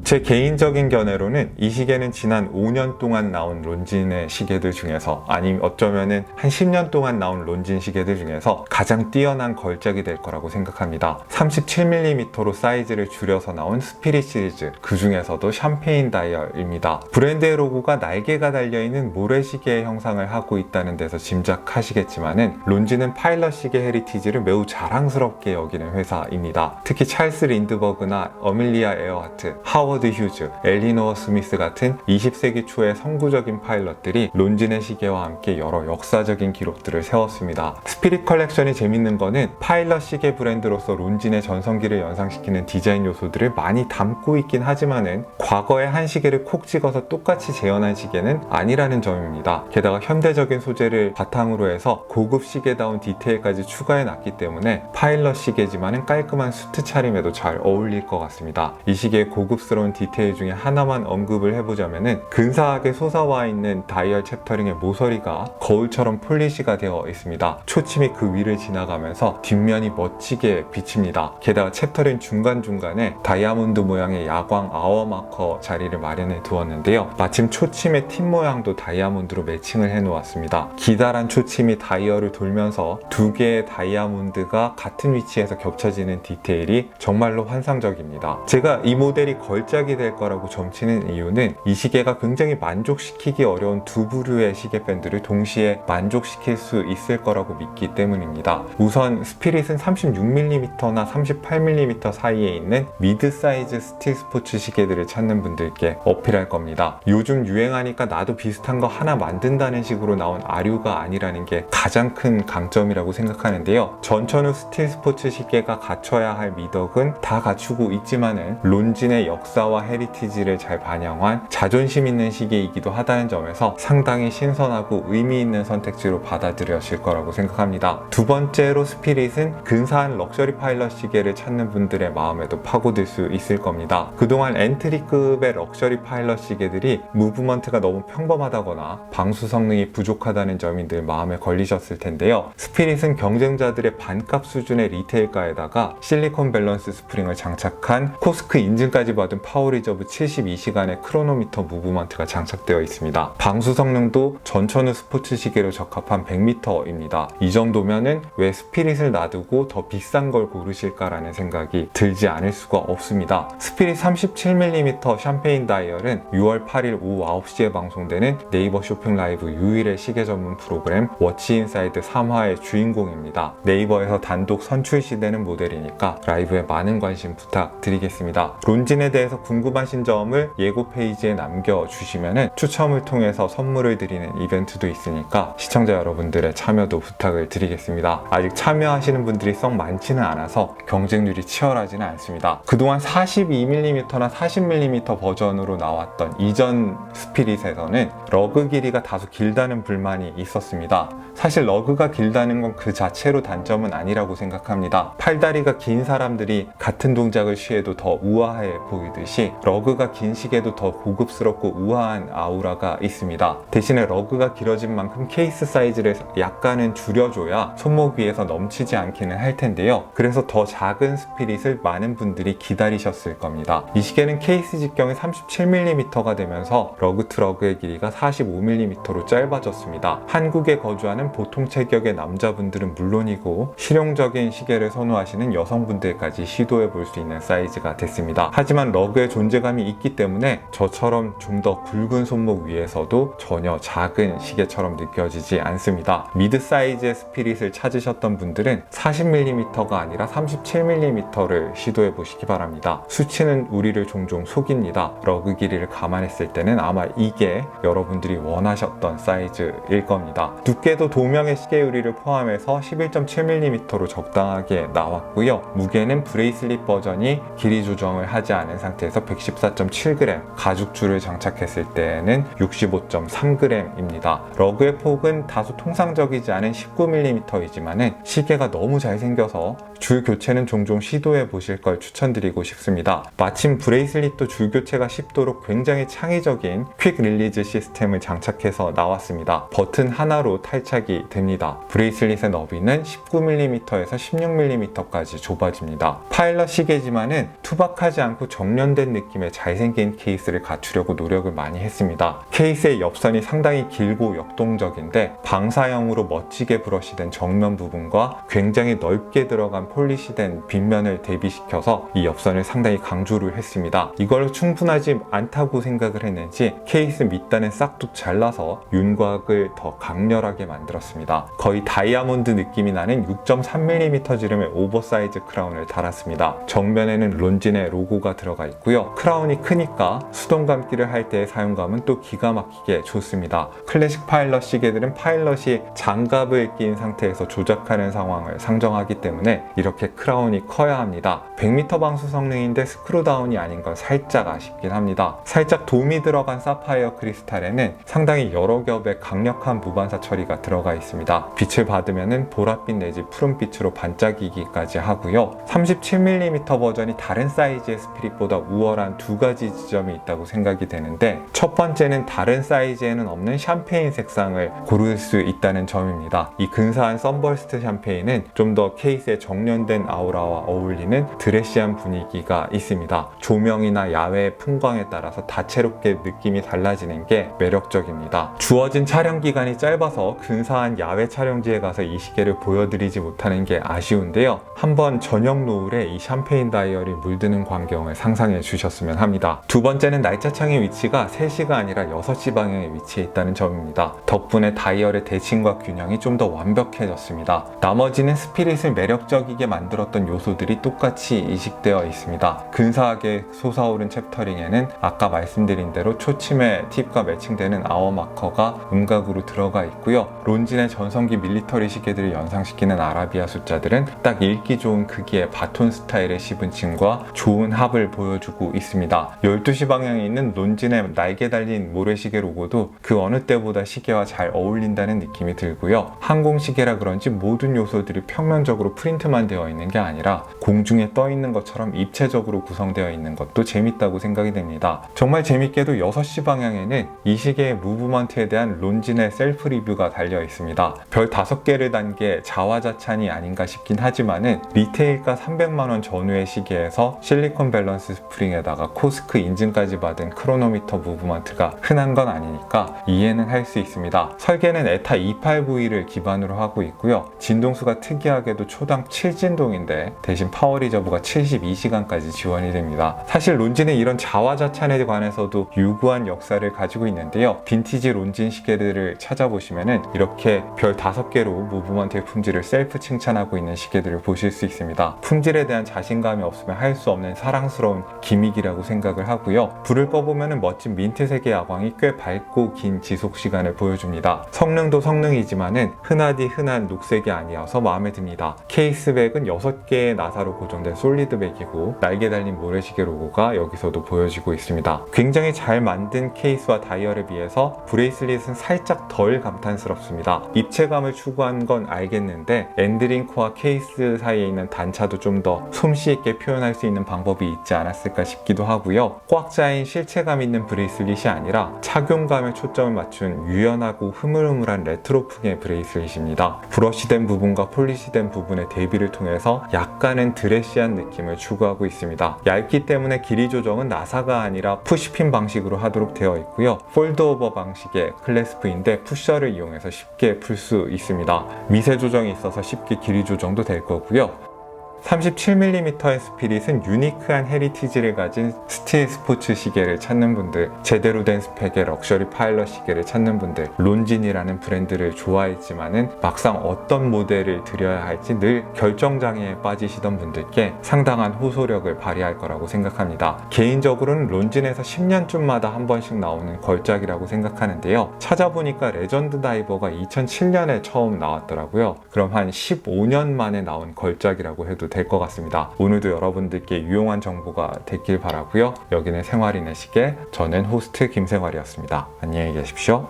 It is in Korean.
제 개인적인 견해로는 이 시계는 지난 5년 동안 나온 론진의 시계들 중에서, 아니면 어쩌면은 한 10년 동안 나온 론진 시계들 중에서 가장 뛰어난 걸작이 될 거라고 생각합니다. 37mm로 사이즈를 줄여서 나온 스피릿 시리즈, 그 중에서도 샴페인 다이얼입니다. 브랜드의 로고가 날개가 달려있는 모래시계의 형상을 하고 있다는 데서 짐작하시겠지만은 론진은 파일럿 시계 헤리티지를 매우 자랑스럽게 여기는 회사입니다. 특히 찰스 린드버그나 어밀리아 에어하트, 하워드 휴즈, 엘리노어 스미스 같은 20세기 초의 선구적인 파일럿들이 론진의 시계와 함께 여러 역사적인 기록들을 세웠습니다. 스피릿 컬렉션이 재밌는 거는 파일럿 시계 브랜드로서 론진의 전성기를 연상시키는 디자인 요소들을 많이 담고 있긴 하지만은 과거의 한 시계를 콕 찍어서 똑같이 재현한 시계는 아니라는 점입니다. 게다가 현대적인 소재를 바탕으로 해서 고급 시계다운 디테일까지 추가해 놨기 때문에 파일럿 시계지만은 깔끔한 수트 차림에도 잘 어울릴 것 같습니다. 이 시계의 고급스러운 디테일 중에 하나만 언급을 해보자면은 근사하게 솟아와 있는 다이얼 챕터링의 모서리가 거울처럼 폴리시가 되어 있습니다. 초침이 그 위를 지나가면서 뒷면이 멋지게 비칩니다. 게다가 챕터링 중간중간에 다이아몬드 모양의 야광 아워 마커 자리를 마련해 두었는데요. 마침 초침의 팁 모양도 다이아몬드로 매칭을 해 놓았습니다. 기다란 초침이 다이얼을 돌면서 두 개의 다이아몬드가 같은 위치에서 겹쳐지는 디테일이 정말로 환상적입니다. 제가 이 모델이 걸작이 될 거라고 점치는 이유는 이 시계가 굉장히 만족시키기 어려운 두 부류의 시계 팬들을 동시에 만족시킬 수 있을 거라고 믿기 때문입니다. 우선 스피릿은 36mm나 38mm 사이에 있는 미드 사이즈 스틸 스포츠 시계들을 찾는 분들께 어필할 겁니다. 요즘 유행하니까 나도 비슷한 거 하나 만든다는 식으로 나온 아류가 아니라는 게 가장 큰 강점이라고 생각하는데요. 전천후 스틸 스포츠 시계가 갖춰야 할 미덕은 다 갖추고 있지만은 론진의 역사와 헤리티지를 잘 반영한 자존심 있는 시계이기도 하다는 점에서 상당히 신선하고 의미 있는 선택지로 받아들여질 거라고 생각합니다. 두 번째로 스피릿은 근사한 럭셔리 파일럿 시계를 찾는 분들의 마음에도 파고들 수 있을 겁니다. 그동안 엔트리급의 럭셔리 파일럿 시계들이 무브먼트가 너무 평범하다거나 방수 성능이 부족하다는 점이 늘 마음에 걸리셨을 텐데요. 스피릿은 경쟁자들의 반값 수준의 리테일가에다가 실리콘 밸런스 스프링을 장착한 코스크 인증까지 받은 파워 리저브 72시간의 크로노미터 무브먼트가 장착되어 있습니다. 방수 성능도 전천후 스포츠 시계로 적합한 100m입니다. 이 정도면은 왜 스피릿을 놔두고 더 비싼 걸 고르실까라는 생각이 들지 않을 수가 없습니다. 스피릿 37mm 샴페인 다이얼은 6월 8일 오후 9시에 방송되는 네이버 쇼핑 라이브 유일의 시계 전문 프로그램 워치 인사이드 3화의 주인공입니다. 네이버에서 단독 선출시되는 모델이니까 라이브에 많은 관심 부탁드리겠습니다. 론진에 대해서 궁금하신 점을 예고 페이지에 남겨주시면 추첨을 통해서 선물을 드리는 이벤트도 있으니까 시청자 여러분들의 참여도 부탁을 드리겠습니다. 아직 참여하시는 분들이 썩 많지는 않아서 경쟁률이 치열하지는 않습니다. 그동안 42mm나 40mm 버전으로 나왔던 이전 스피릿에서는 러그 길이가 다소 길다는 불만이 있었습니다. 사실 러그가 길다는 건 그 자체로 단점은 아니라고 생각합니다. 팔다리가 긴 사람들이 같은 동작을 취해도 더 우아해 보이듯이 러그가 긴 시계도 더 고급스럽고 우아한 아우라가 있습니다. 대신에 러그가 길어진 만큼 케이스 사이즈를 약간은 줄여줘야 손목 위에서 넘치지 않기는 할 텐데요. 그래서 더 작은 스피릿을 많은 분들이 기다리셨을 겁니다. 이 시계는 케이스 직경이 37mm가 되면서 러그 투 러그의 길이가 45mm로 짧아졌습니다. 한국에 거주하는 보통 체격의 남자분들은 물론이고 실용적인 시계를 선호하시는 여성분들까지 시도해 볼 수 있는 사이즈가 됐습니다. 하지만 러그의 존재감이 있기 때문에 저처럼 좀 더 굵은 손목 위에서도 전혀 작은 시계처럼 느껴지지 않습니다. 미드 사이즈의 스피릿을 찾으셨던 분들은 40mm가 아니라 37mm를 시도해 보시기 바랍니다. 수치는 우리를 종종 속입니다. 러그 길이를 감안했을 때는 아마 이게 여러분들이 원하셨던 사이즈일 겁니다. 두께도 도명의 시계 유리를 포함해서 11.7mm로 적당하게 나왔고요. 무게는 브레이슬릿 버전이 길이 조정을 하지 않은 상태에서 114.7g, 가죽줄을 장착했을 때는 65.3g입니다. 러그의 폭은 다소 통상적이지 않은 19mm이지만 시계가 너무 잘생겨서 줄 교체는 종종 시도해 보실 걸 추천드리고 싶습니다. 마침 브레이슬릿도 줄 교체가 쉽도록 굉장히 창의적인 퀵 릴리즈 시스템을 장착해서 나왔습니다. 버튼 하나로 탈착이 됩니다. 브레이슬릿의 너비는 19mm에서 16mm까지 좁아집니다. 파일럿 시계지만은 투박하지 않고 정련된 느낌의 잘생긴 케이스를 갖추려고 노력을 많이 했습니다. 케이스의 옆선이 상당히 길고 역동적인데 방사형으로 멋지게 브러쉬된 정면 부분과 굉장히 넓게 들어간 폴리시된 빗면을 대비시켜서 이 옆선을 상당히 강조를 했습니다. 이걸로 충분하지 않다고 생각을 했는지 케이스 밑단은 싹둑 잘라서 윤곽을 더 강렬하게 만들었습니다. 거의 다이아몬드 느낌이 나는 6.3mm 지름의 오버사이즈 크라운을 달았습니다. 정면에는 론진의 로고가 들어가 있고요. 크라운이 크니까 수동 감기를 할 때의 사용감은 또 기가 막히게 좋습니다. 클래식 파일럿 시계들은 파일럿이 장갑을 낀 상태에서 조작하는 상황을 상정하기 때문에 이렇게 크라운이 커야 합니다. 100m 방수 성능인데 스크루다운이 아닌 건 살짝 아쉽긴 합니다. 살짝 돔이 들어간 사파이어 크리스탈에는 상당히 여러 겹의 강력한 무반사 처리가 들어가 있습니다. 빛을 받으면 보랏빛 내지 푸른빛으로 반짝이기까지 하고요. 37mm 버전이 다른 사이즈의 스피릿보다 우월한 두 가지 지점이 있다고 생각이 되는데, 첫 번째는 다른 사이즈에는 없는 샴페인 색상을 고를 수 있다는 점입니다. 이 근사한 썬버스트 샴페인은 좀 더 케이스의 정련된 아우라와 어울리는 드레시한 분위기가 있습니다. 조명이나 야외 풍광에 따라서 다채롭게 느낌이 달라지는 게 매력적입니다. 주어진 촬영 기간이 짧아서 근사한 야외 촬영지에 가서 이 시계를 보여드리지 못하는 게 아쉬운데요. 한번 저녁 노을에 이 샴페인 다이얼이 물드는 광경을 상상해 주셨으면 합니다. 두 번째는 날짜창의 위치가 3시가 아니라 6시 방향에 위치해 있다는 점입니다. 덕분에 다이얼의 대칭과 균형이 좀 더 완벽해졌습니다. 나머지는 스피릿을 매력적이게 만들었던 요소들이 똑같이 이식되어 있습니다. 근사하게 솟아오른 챕터링에는 아까 말씀드린 대로 초침의 팁과 매칭되는 아워 마커가 음각으로 들어가 있고요. 론진의 전성기 밀리터리 시계들을 연상시키는 아라비아 숫자들은 딱 읽기 좋은 크기의 바톤 스타일의 시분층과 좋은 합을 보여주고 있습니다. 12시 방향에 있는 론진의 날개 달린 모래시계 로고도 그 어느 때보다 시계와 잘 어울린다는 느낌이 들고요. 항공시계라 그런지 모든 요소들이 평면적으로 프린트만 되어 있는 게 아니라 공중에 떠 있는 것처럼 입체적으로 구성되어 있는 것도 재밌다고 생각이 됩니다. 정말 재밌게도 6시 방향에는 이 시계의 무브먼트에 대한 론진의 셀프 리뷰가 달려 있습니다. 별 5개를 단 게 자화자찬이 아닌가 싶긴 하지만은 리테일가 300만원 전후의 시계에서 실리콘 밸런스 스프링에다가 코스크 인증까지 받은 크로노미터 무브먼트가 흔한 건 아니니까 이해는 할 수 있습니다. 설계는 에타 28V를 기반으로 하고 있고요. 진동수가 특이하게도 초당 7진동인데 대신 파워 리저브가 72시간까지 지원이 됩니다. 사실 론진의 이런 자화자찬에 관해서도 유구한 역사를 가지고 있는데요. 빈티지 론진 시계들을 찾아보시면은 이렇게 별 5개로 무브먼트의 품질을 셀프 칭찬하고 있는 시계들을 보실 수 있습니다. 품질에 대한 자신감이 없으면 할 수 없는 사랑스러운 기믹이라고 생각을 하고요. 불을 꺼보면 멋진 민트색의 야광이 꽤 밝고 긴 지속 시간을 보여줍니다. 성능도 성능이지만은 흔하디 흔한 녹색이 아니어서 마음에 듭니다. 케이스백은 6개의 나사로 고정된 솔리드백이고 날개 달린 모래시계 로고가 여기서도 보여지고 있습니다. 굉장히 잘 만든 케이스와 다이얼에 비해서 브레이슬릿은 살짝 덜 감탄스럽습니다. 입체감을 추구한 건 알겠는데 엔드링크와 케이스 사이에 있는 단차도 좀 더 솜씨 있게 표현할 수 있는 방법이 있지 않았을까 싶기도 하고요. 꽉 짜인 실체감 있는 브레이슬릿이 아니라 착용감에 초점을 맞춘 유연하고 흐물흐물한 레트로풍의 브레이슬릿입니다. 브러쉬된 부분과 폴리시된 부분의 대비를 통해서 약간은 드레시한 느낌을 추구하고 있습니다. 얇기 때문에 길이 조정은 나사가 아니라 푸시핀 방식으로 하도록 되어 있고요. 폴드오버 방식의 클래스프인데 푸셔를 이용해서 쉽게 풀 수 있습니다. 미세 조정이 있어서 쉽게 길이 조정도 될 거고요. 37mm의 스피릿은 유니크한 헤리티지를 가진 스틸 스포츠 시계를 찾는 분들, 제대로 된 스펙의 럭셔리 파일럿 시계를 찾는 분들, 론진이라는 브랜드를 좋아했지만은 막상 어떤 모델을 들여야 할지 늘 결정장애에 빠지시던 분들께 상당한 호소력을 발휘할 거라고 생각합니다. 개인적으로는 론진에서 10년쯤마다 한 번씩 나오는 걸작이라고 생각하는데요. 찾아보니까 레전드 다이버가 2007년에 처음 나왔더라고요. 그럼 한 15년 만에 나온 걸작이라고 해도 될 것 같습니다. 오늘도 여러분들께 유용한 정보가 됐길 바라고요. 여기는 생활인의 시계, 저는 호스트 김생활이었습니다. 안녕히 계십시오.